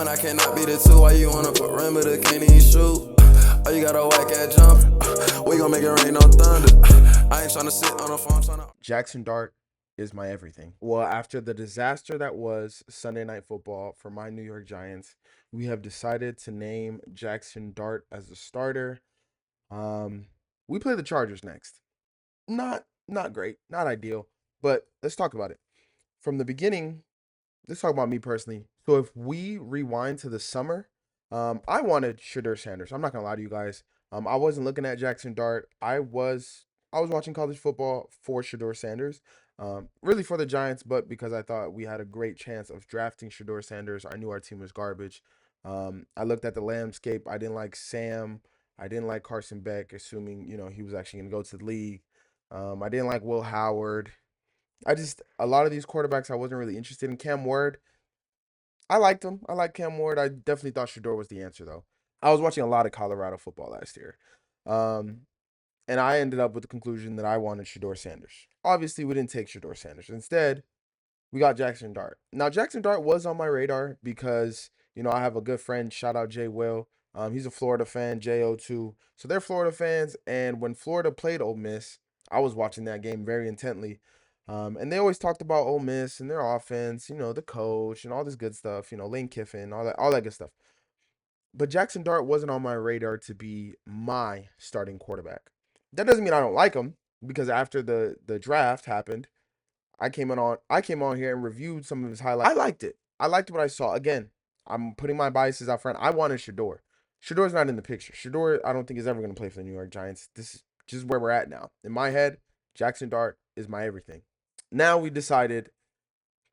one, I cannot be the two. Why you on a perimeter, can't even shoot? Oh, you got a whack at jump. We gon' make it rain, no thunder. I ain't tryna sit on the phone, tryna. Jaxson Dart is my everything. Well, after the disaster that was Sunday Night Football for my New York Giants, we have decided to name Jaxson Dart as the starter. We play the Chargers next. Not great, not ideal, but let's talk about it. From the beginning, let's talk about me personally. So if we rewind to the summer, I wanted Shedeur Sanders. I'm not gonna lie to you guys. I wasn't looking at Jaxson Dart. I was watching college football for Shedeur Sanders. Really for the Giants, but because I thought we had a great chance of drafting Shedeur Sanders. I knew our team was garbage. I looked at the landscape. I didn't like Sam. I didn't like Carson Beck, assuming he was actually gonna go to the league. I didn't like Will Howard. A lot of these quarterbacks I wasn't really interested in. Cam Ward, I liked him. I like Cam Ward. I definitely thought Shador was the answer, though. I was watching a lot of Colorado football last year. Um, and I ended up with the conclusion that I wanted Shador Sanders. Obviously, we didn't take Shador Sanders. Instead, we got Jaxson Dart. Now, Jaxson Dart was on my radar because, I have a good friend, shout out Jay Will. He's a Florida fan, JO2. So they're Florida fans. And when Florida played Ole Miss, I was watching that game very intently. And they always talked about Ole Miss and their offense, the coach and all this good stuff, Lane Kiffin, all that good stuff. But Jaxson Dart wasn't on my radar to be my starting quarterback. That doesn't mean I don't like him, because after the draft happened, I came on here and reviewed some of his highlights. I liked it. I liked what I saw. Again, I'm putting my biases out front. I wanted Shador. Shador's not in the picture. Shador, I don't think is ever going to play for the New York Giants. This is just where we're at now. In my head, Jaxson Dart is my everything. Now we decided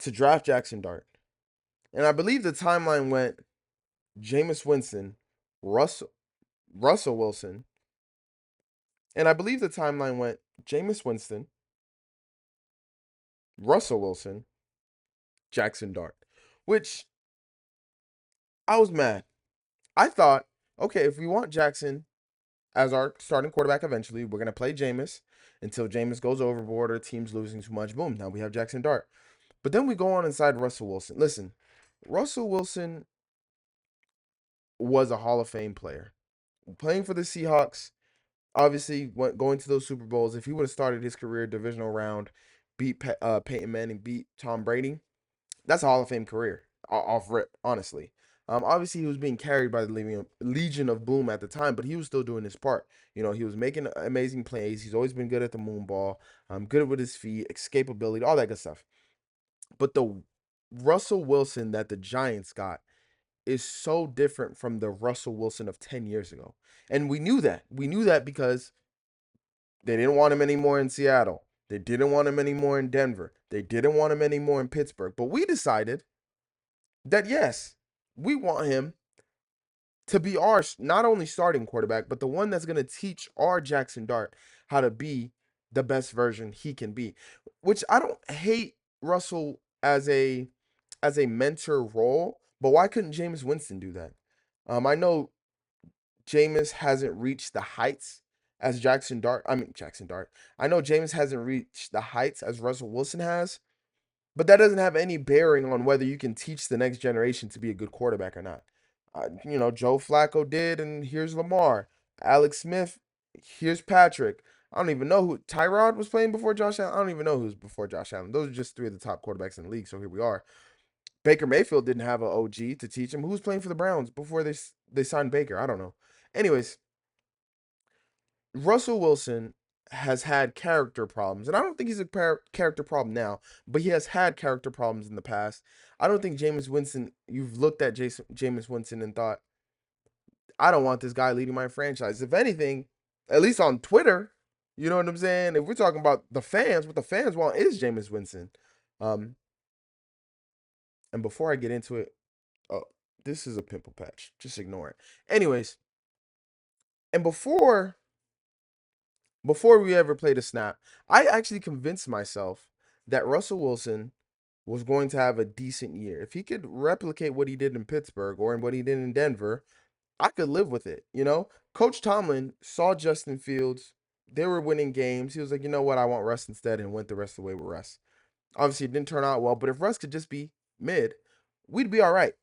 to draft Jaxson Dart. And I believe the timeline went Jameis Winston, Russell Wilson. And I believe the timeline went Jameis Winston, Russell Wilson, Jaxson Dart, which I was mad. I thought, okay, if we want Jackson as our starting quarterback eventually, we're going to play Jameis until Jameis goes overboard or the team's losing too much. Boom, now we have Jaxson Dart. But then we go on inside Russell Wilson. Listen, Russell Wilson was a Hall of Fame player. Playing for the Seahawks, obviously going to those Super Bowls. If he would have started his career divisional round, beat Peyton Manning, beat Tom Brady, that's a Hall of Fame career off rip, honestly. Obviously, he was being carried by the Legion of Boom at the time, but he was still doing his part. He was making amazing plays. He's always been good at the moon ball, good with his feet, escapability, all that good stuff. But the Russell Wilson that the Giants got is so different from the Russell Wilson of 10 years ago. And we knew that. We knew that because they didn't want him anymore in Seattle. They didn't want him anymore in Denver. They didn't want him anymore in Pittsburgh. But we decided that, yes, we want him to be our not only starting quarterback, but the one that's going to teach our Jaxson Dart how to be the best version he can be. Which I don't hate Russell as a mentor role, but why couldn't Jameis Winston do that? I know Jameis hasn't reached the heights as Jaxson Dart. I mean Jaxson Dart. I know Jameis hasn't reached the heights as Russell Wilson has, but that doesn't have any bearing on whether you can teach the next generation to be a good quarterback or not. Joe Flacco did, and here's Lamar. Alex Smith, here's Patrick. I don't even know who Tyrod was playing before Josh Allen. I don't even know who was before Josh Allen. Those are just three of the top quarterbacks in the league. So here we are. Baker Mayfield didn't have an OG to teach him. Who was playing for the Browns before they signed Baker? I don't know. Anyways, Russell Wilson has had character problems, and I don't think he's a character problem now, but he has had character problems in the past. I don't think Jameis Winston. You've looked at Jameis Winston and thought, I don't want this guy leading my franchise. If anything, at least on Twitter, you know what I'm saying? If we're talking about the fans, what the fans want is Jameis Winston. Um, and before I get into it, oh, this is a pimple patch. Just ignore it. Anyways, and before we ever played a snap, I actually convinced myself that Russell Wilson was going to have a decent year. If he could replicate what he did in Pittsburgh or in what he did in Denver, I could live with it. Coach Tomlin saw Justin Fields. They were winning games. He was like, you know what? I want Russ instead, and went the rest of the way with Russ. Obviously, it didn't turn out well, but if Russ could just be mid, we'd be all right.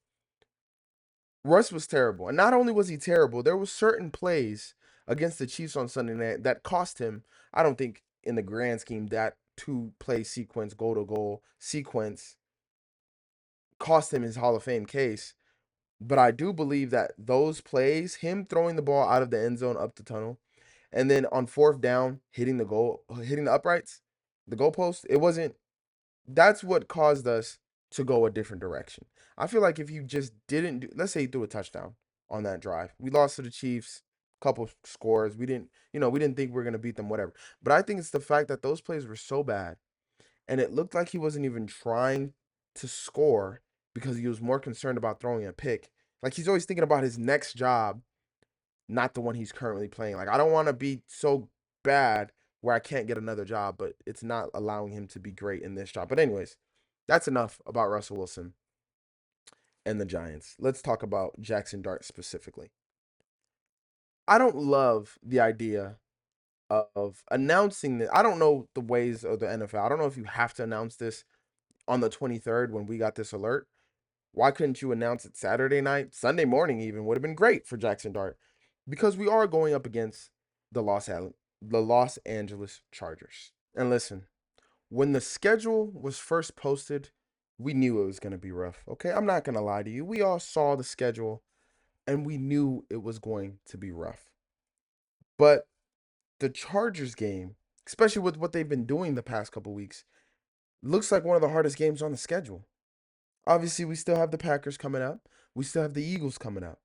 Russ was terrible. And not only was he terrible, there was certain plays against the Chiefs on Sunday night that cost him. I don't think in the grand scheme that two-play sequence, goal-to-goal sequence cost him his Hall of Fame case. But I do believe that those plays, him throwing the ball out of the end zone up the tunnel, and then on fourth down, hitting the uprights, the goalpost, it wasn't, that's what caused us to go a different direction. I feel like if you just didn't do, let's say he threw a touchdown on that drive, we lost to the Chiefs, couple scores. We didn't think we were going to beat them, whatever. But I think it's the fact that those plays were so bad and it looked like he wasn't even trying to score because he was more concerned about throwing a pick. Like he's always thinking about his next job, not the one he's currently playing. Like I don't want to be so bad where I can't get another job, but it's not allowing him to be great in this job. But anyways, that's enough about Russell Wilson and the Giants. Let's talk about Jaxson Dart specifically. I don't love the idea of announcing that. I don't know the ways of the NFL. I don't know if you have to announce this on the 23rd when we got this alert. Why couldn't you announce it Saturday night, Sunday morning even would have been great for Jaxson Dart because we are going up against the Los Angeles Chargers. And listen, when the schedule was first posted, we knew it was going to be rough. Okay, I'm not going to lie to you. We all saw the schedule and we knew it was going to be rough. But the Chargers game, especially with what they've been doing the past couple weeks, looks like one of the hardest games on the schedule. Obviously, we still have the Packers coming up. We still have the Eagles coming up.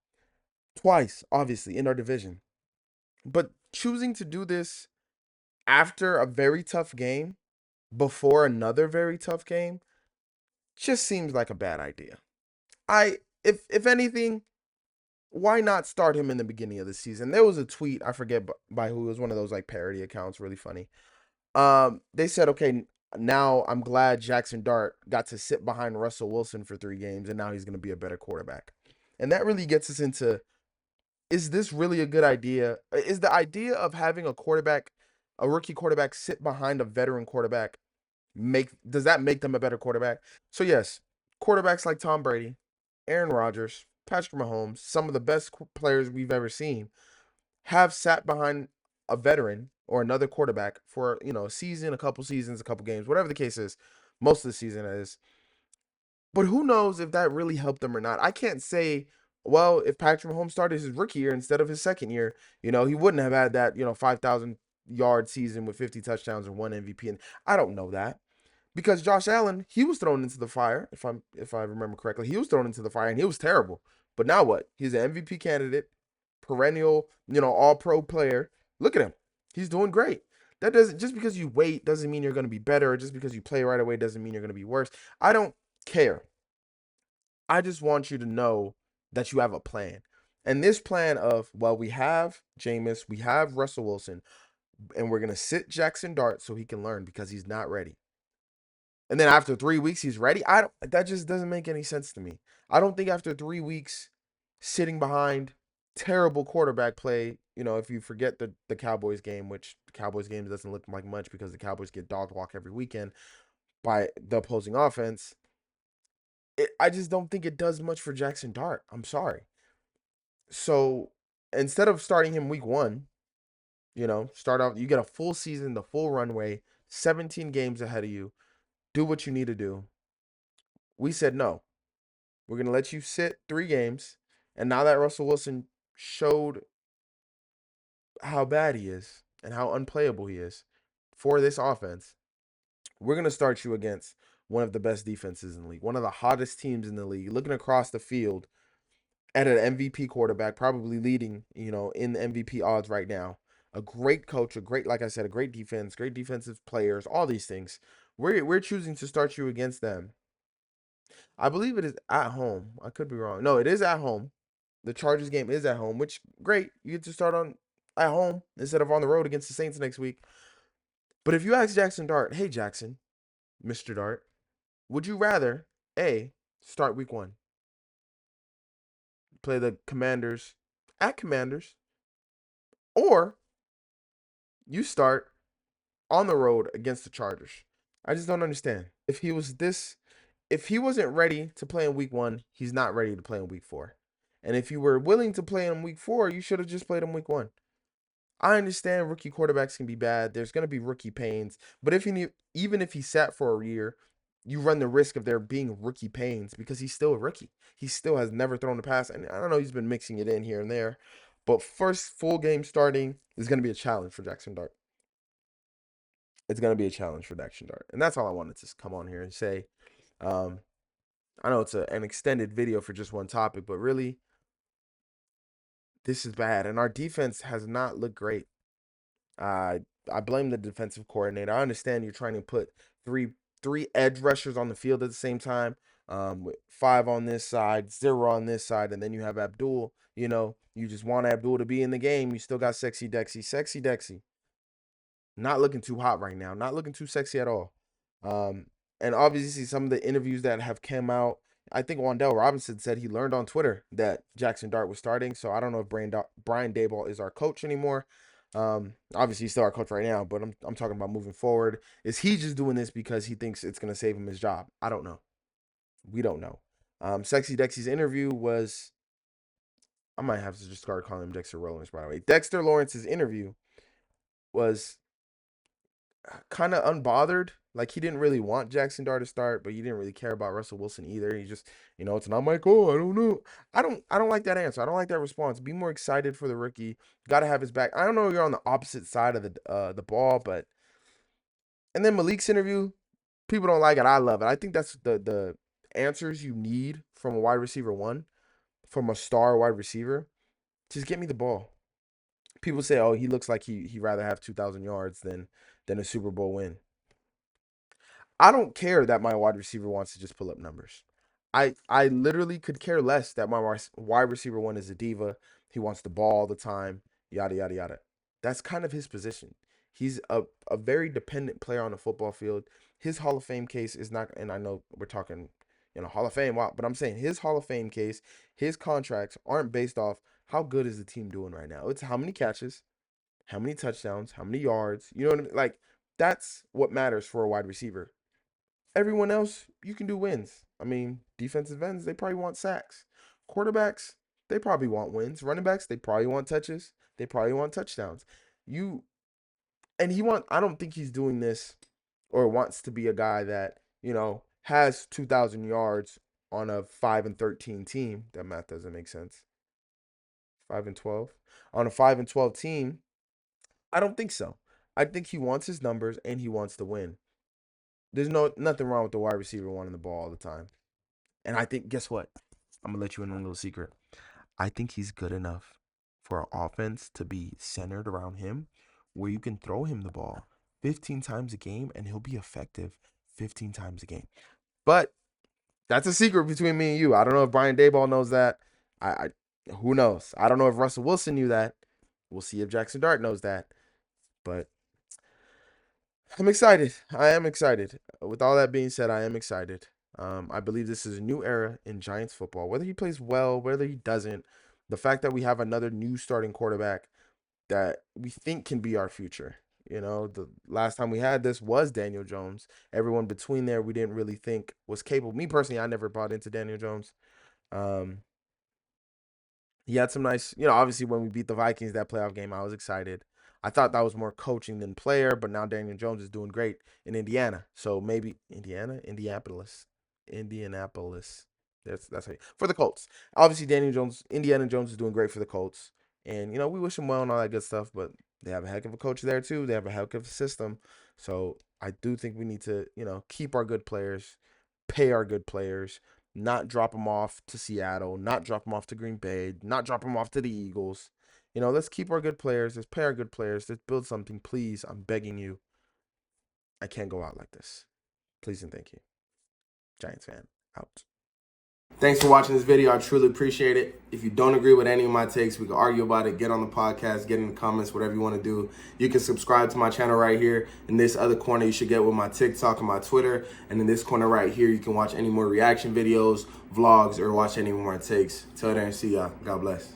Twice, obviously, in our division. But choosing to do this after a very tough game, before another very tough game, just seems like a bad idea. If anything, why not start him in the beginning of the season? There was a tweet, I forget by who, it was one of those like parody accounts, really funny. They said, okay, now I'm glad Jaxson Dart got to sit behind Russell Wilson for 3 games, and now he's going to be a better quarterback. And that really gets us into, is this really a good idea? Is the idea of having a rookie quarterback, sit behind a veteran quarterback, does that make them a better quarterback? So yes, quarterbacks like Tom Brady, Aaron Rodgers, Patrick Mahomes, some of the best players we've ever seen, have sat behind a veteran or another quarterback for, a season, a couple seasons, a couple games, whatever the case is, most of the season is. But who knows if that really helped them or not? I can't say, well, if Patrick Mahomes started his rookie year instead of his second year, he wouldn't have had that, 5,000 yard season with 50 touchdowns and one MVP. And I don't know that because Josh Allen, he was thrown into the fire. If I remember correctly, he was thrown into the fire and he was terrible. But now what? He's an MVP candidate, perennial, all pro player. Look at him. He's doing great. That doesn't, just because you wait doesn't mean you're going to be better. Just because you play right away doesn't mean you're going to be worse. I don't care. I just want you to know that you have a plan. And this plan of, well, we have Jameis, we have Russell Wilson, and we're going to sit Jaxson Dart so he can learn because he's not ready. And then after 3 weeks, he's ready. That just doesn't make any sense to me. I don't think after 3 weeks sitting behind terrible quarterback play, if you forget the Cowboys game, which the Cowboys game doesn't look like much because the Cowboys get dog walk every weekend by the opposing offense. I just don't think it does much for Jaxson Dart. I'm sorry. So instead of starting him week 1, start off, you get a full season, the full runway, 17 games ahead of you. Do what you need to do. We said no. We're going to let you sit 3 games. And now that Russell Wilson showed how bad he is and how unplayable he is for this offense, we're going to start you against one of the best defenses in the league, one of the hottest teams in the league, looking across the field at an MVP quarterback, probably leading, in the MVP odds right now. A great coach, like I said, a great defense, great defensive players, all these things. We're choosing to start you against them. I believe it is at home. I could be wrong. No, it is at home. The Chargers game is at home, which great. You get to start on at home instead of on the road against the Saints next week. But if you ask Jaxson Dart, hey Jaxson, Mr. Dart, would you rather start week 1, play the Commanders at Commanders, or you start on the road against the Chargers? I just don't understand. If he wasn't ready to play in week 1, he's not ready to play in week 4. And if you were willing to play him week 4, you should have just played him week 1. I understand rookie quarterbacks can be bad. There's going to be rookie pains. But even if he sat for a year, you run the risk of there being rookie pains because he's still a rookie. He still has never thrown a pass. And I don't know, he's been mixing it in here and there. But first full game starting is going to be a challenge for Jaxson Dart. It's going to be a challenge for Jaxson Dart. And that's all I wanted to come on here and say. I know it's an extended video for just one topic, but really, this is bad. And our defense has not looked great. I blame the defensive coordinator. I understand you're trying to put three edge rushers on the field at the same time, with 5 on this side, 0 on this side, and then you have Abdul. You just want Abdul to be in the game. You still got Sexy Dexy. Not looking too hot right now. Not looking too sexy at all. And obviously some of the interviews that have come out, I think Wan'Dale Robinson said he learned on Twitter that Jaxson Dart was starting. So I don't know if Brian DaBoll is our coach anymore. Obviously he's still our coach right now, but I'm talking about moving forward. Is he just doing this because he thinks it's going to save him his job? I don't know. We don't know. Sexy Dexy's interview was, I might have to just start calling him Dexter Lawrence, by the way. Dexter Lawrence's interview was kind of unbothered. Like, he didn't really want Jaxson Dart to start, but he didn't really care about Russell Wilson either. He just, it's not my call. I don't know. I don't like that answer. I don't like that response. Be more excited for the rookie. Got to have his back. I don't know, you're on the opposite side of the ball, but. And then Malik's interview, people don't like it. I love it. I think that's the answers you need from a wide receiver 1, from a star wide receiver. Just get me the ball. People say, oh, he looks like he'd rather have 2,000 yards than a Super Bowl win. I don't care that my wide receiver wants to just pull up numbers. I literally could care less that my wide receiver 1 is a diva. He wants the ball all the time, yada, yada, yada. That's kind of his position. He's a very dependent player on the football field. His Hall of Fame case is not, and I know we're talking, Hall of Fame, wow, but I'm saying his Hall of Fame case, his contracts aren't based off how good is the team doing right now. It's how many catches, how many touchdowns, how many yards. You know what I mean? Like, that's what matters for a wide receiver. Everyone else, you can do wins. I mean, defensive ends, they probably want sacks. Quarterbacks, they probably want wins. Running backs, they probably want touches. They probably want touchdowns. I don't think he's doing this or wants to be a guy that, has 2,000 yards on a 5-13 team. That math doesn't make sense. 5-12. On a 5-12 team, I don't think so. I think he wants his numbers and he wants to win. There's nothing wrong with the wide receiver wanting the ball all the time. And I think, guess what? I'm going to let you in on a little secret. I think he's good enough for our offense to be centered around him, where you can throw him the ball 15 times a game and he'll be effective 15 times a game. But that's a secret between me and you. I don't know if Brian DaBoll knows that. Who knows? I don't know if Russell Wilson knew that. We'll see if Jaxson Dart knows that. But I'm excited. I am excited. With all that being said, I am excited. I believe this is a new era in Giants football. Whether he plays well, whether he doesn't, the fact that we have another new starting quarterback that we think can be our future. The last time we had this was Daniel Jones. Everyone between there we didn't really think was capable. Me personally, I never bought into Daniel Jones. He had some nice, obviously when we beat the Vikings that playoff game, I was excited. I thought that was more coaching than player, but now Daniel Jones is doing great in Indiana. So maybe Indianapolis. That's how for the Colts. Obviously, Indiana Jones is doing great for the Colts. And, we wish him well and all that good stuff, but they have a heck of a coach there too. They have a heck of a system. So I do think we need to, keep our good players, pay our good players, not drop them off to Seattle, not drop them off to Green Bay, not drop them off to the Eagles. Let's keep our good players. Let's pay our good players. Let's build something. Please, I'm begging you. I can't go out like this. Please and thank you. Giants fan, out. Thanks for watching this video. I truly appreciate it. If you don't agree with any of my takes, we can argue about it. Get on the podcast, get in the comments, whatever you want to do. You can subscribe to my channel right here. In this other corner, you should get with my TikTok and my Twitter. And in this corner right here, you can watch any more reaction videos, vlogs, or watch any more takes. Till then, see y'all. God bless.